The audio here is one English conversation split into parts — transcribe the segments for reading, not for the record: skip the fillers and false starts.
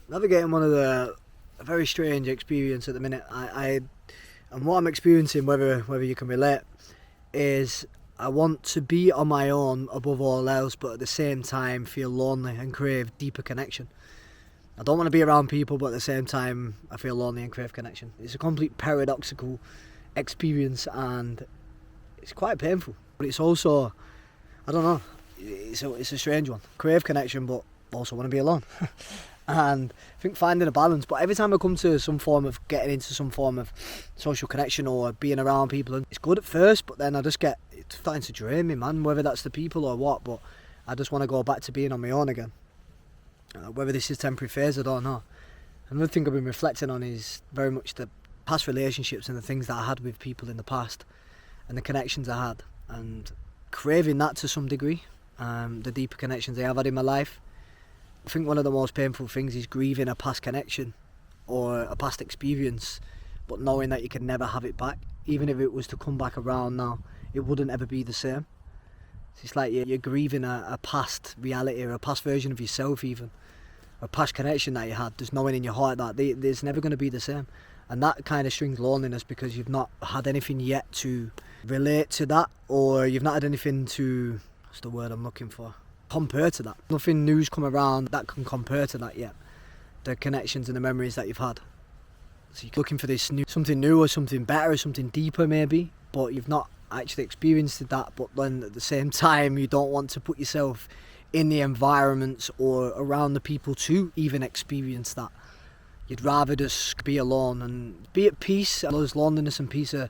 navigating one of a very strange experience at the minute. And what I'm experiencing, whether you can relate, is I want to be on my own above all else, but at the same time feel lonely and crave deeper connection. I don't want to be around people, but at the same time I feel lonely and crave connection. It's a complete paradoxical experience, and it's quite painful. But it's also, I don't know, it's a strange one. Crave connection, but also want to be alone. And I think finding a balance. But every time I come to some form of getting into some form of social connection or being around people, and it's good at first, but then it's starting to drain me, man, whether that's the people or what. But I just want to go back to being on my own again. Whether this is temporary phase, I don't know. Another thing I've been reflecting on is very much the past relationships and the things that I had with people in the past and the connections I had, and craving that to some degree, the deeper connections I have had in my life. I think one of the most painful things is grieving a past connection or a past experience, but knowing that you can never have it back. Even if it was to come back around now, it wouldn't ever be the same. It's like you're grieving a past reality or a past version of yourself even, or a past connection that you had, just knowing in your heart that there's never going to be the same. And that kind of strings loneliness, because you've not had anything yet to relate to that, or you've not had anything to, what's the word I'm looking for? Compare to that. Nothing new's come around that can compare to that yet. The connections and the memories that you've had. So you're looking for this something new or something better or something deeper maybe, but you've not actually experienced that. But then at the same time, you don't want to put yourself in the environments or around the people to even experience that. You'd rather just be alone and be at peace. There's loneliness and peace are,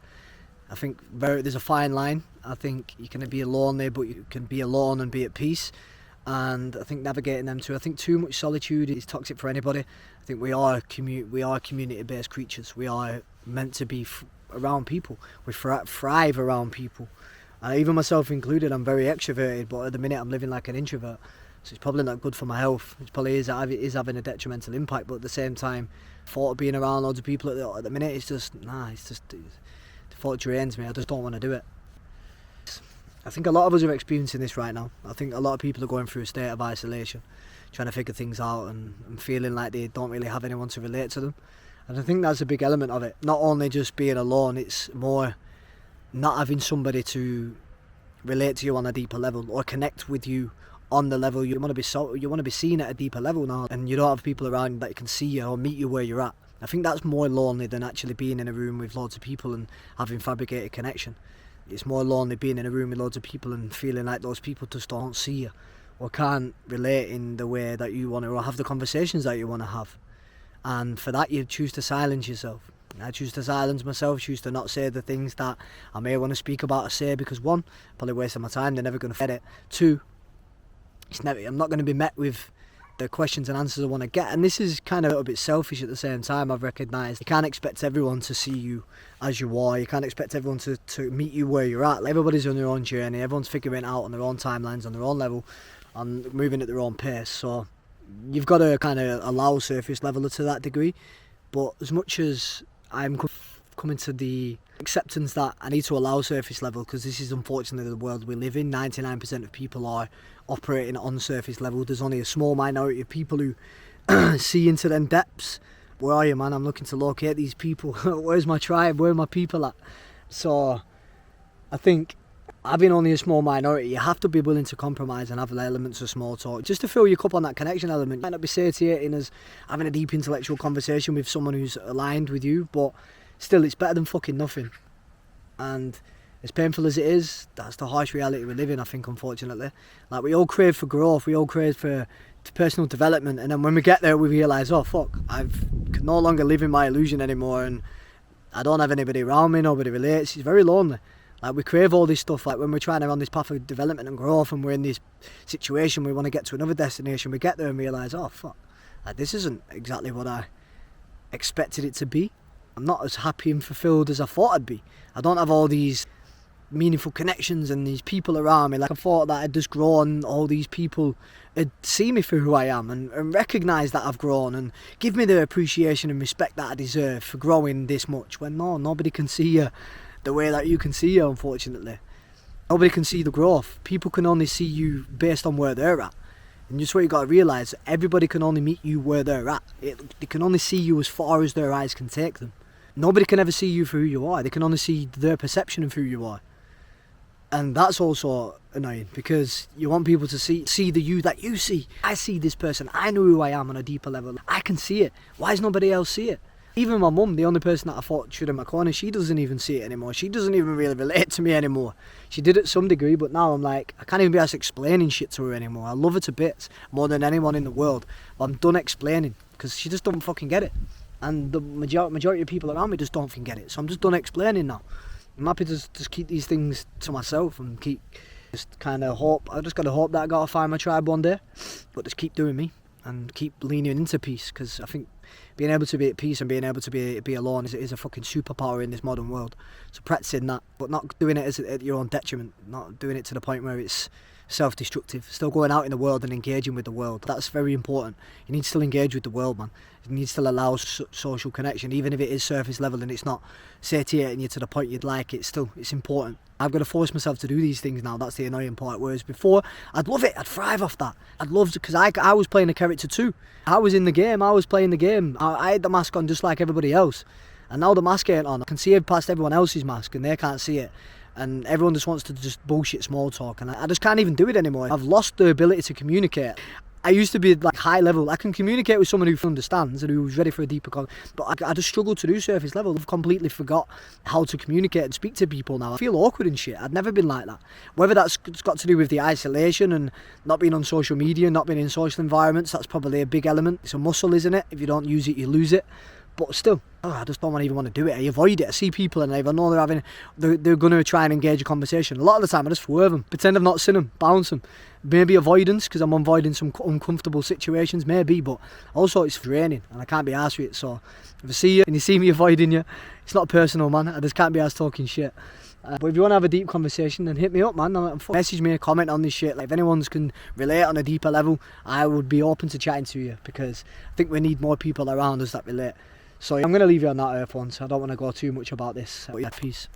I think, there's a fine line. I think you can be lonely, but you can be alone and be at peace. And I think navigating them two. I think too much solitude is toxic for anybody. I think we are community-based creatures. We are meant to be around people. We thrive around people. Even myself included, I'm very extroverted, but at the minute I'm living like an introvert. So it's probably not good for my health. It probably is having a detrimental impact, but at the same time, the thought of being around loads of people at the minute, the thought drains me. I just don't want to do it. I think a lot of us are experiencing this right now. I think a lot of people are going through a state of isolation, trying to figure things out and feeling like they don't really have anyone to relate to them. And I think that's a big element of it. Not only just being alone, it's more not having somebody to relate to you on a deeper level or connect with you on the level you want to be seen at a deeper level now, and you don't have people around that can see you or meet you where you're at. I think that's more lonely than actually being in a room with loads of people and having fabricated connection. It's more lonely being in a room with loads of people and feeling like those people just don't see you or can't relate in the way that you want to, or have the conversations that you want to have. And for that, you choose to silence yourself. I choose to silence myself, choose to not say the things that I may want to speak about or say, because one, probably wasting my time, they're never going to get it. Two, I'm not going to be met with the questions and answers I want to get. And this is kind of a little bit selfish at the same time. I've recognised you can't expect everyone to see you as you are. You can't expect everyone to meet you where you're at. Like, everybody's on their own journey. Everyone's figuring it out on their own timelines, on their own level, and moving at their own pace. So you've got to kind of allow surface level to that degree. But as much as I'm coming to the acceptance that I need to allow surface level, because this is unfortunately the world we live in. 99% of people are operating on surface level. There's only a small minority of people who see into them depths. Where are you, man? I'm looking to locate these people. Where's my tribe? Where are my people at? So I think having only a small minority, you have to be willing to compromise and have elements of small talk just to fill your cup on that connection element. It might not be satiating as having a deep intellectual conversation with someone who's aligned with you, but still, it's better than fucking nothing. And as painful as it is, that's the harsh reality we live in, I think, unfortunately. Like, we all crave for growth, we all crave for personal development, and then when we get there, we realise, oh fuck, I can no longer live in my illusion anymore, and I don't have anybody around me, nobody relates. It's very lonely. Like, we crave all this stuff. Like, when we're trying to on this path of development and growth, and we're in this situation, we want to get to another destination, we get there and realise, oh fuck, like, this isn't exactly what I expected it to be. I'm not as happy and fulfilled as I thought I'd be. I don't have all these meaningful connections and these people around me. Like, I thought that I'd just grown, all these people would see me for who I am and recognise that I've grown and give me the appreciation and respect that I deserve for growing this much. When no, nobody can see you the way that you can see you, unfortunately. Nobody can see the growth. People can only see you based on where they're at. And just what you got to realise, everybody can only meet you where they're at. They can only see you as far as their eyes can take them. Nobody can ever see you for who you are. They can only see their perception of who you are. And that's also annoying, because you want people to see the you that you see. I see this person. I know who I am on a deeper level. I can see it. Why does nobody else see it? Even my mum, the only person that I thought should in my corner, she doesn't even see it anymore. She doesn't even really relate to me anymore. She did it to some degree, but now I'm like, I can't even be asked explaining shit to her anymore. I love her to bits more than anyone in the world, but I'm done explaining because she just don't fucking get it. And the majority of people around me just don't fucking get it. So I'm just done explaining now. I'm happy to just keep these things to myself and keep just kind of hope. I just got to hope that I got to find my tribe one day, but just keep doing me and keep leaning into peace, because I think being able to be at peace and being able to be alone is a fucking superpower in this modern world. So practicing that, but not doing it at your own detriment, not doing it to the point where it's self-destructive. Still going out in the world and engaging with the world. That's very important. You need to still engage with the world, man. You need to still allow social connection, even if it is surface level and it's not satiating you to the point you'd like. It's important. I've got to force myself to do these things now. That's the annoying part. Whereas before, I'd love it. I'd thrive off that. I'd love to, because I was playing a character too. I was in the game. I was playing the game. I had the mask on just like everybody else. And now the mask ain't on. I can see it past everyone else's mask and they can't see it. And everyone just wants to just bullshit small talk, and I just can't even do it anymore. I've lost the ability to communicate. I used to be like high level. I can communicate with someone who understands and who's ready for a deeper conversation, but I just struggle to do surface level. I've completely forgot how to communicate and speak to people now. I feel awkward and shit. I'd never been like that. Whether that's got to do with the isolation and not being on social media, not being in social environments, that's probably a big element. It's a muscle, isn't it? If you don't use it, you lose it. But still, I just don't even want to do it. I avoid it. I see people and I know they're going to try and engage a conversation. A lot of the time I just swerve them, pretend I've not seen them, bounce them. Maybe avoidance, because I'm avoiding some uncomfortable situations, maybe, but also it's draining and I can't be arsed with it. So if I see you and you see me avoiding you, it's not personal, man. I just can't be arsed talking shit. But if you want to have a deep conversation, then hit me up, man. Message me, comment on this shit. Like, if anyone can relate on a deeper level, I would be open to chatting to you, because I think we need more people around us that relate. So I'm going to leave you on that earth one, so I don't want to go too much about this. But yeah, peace.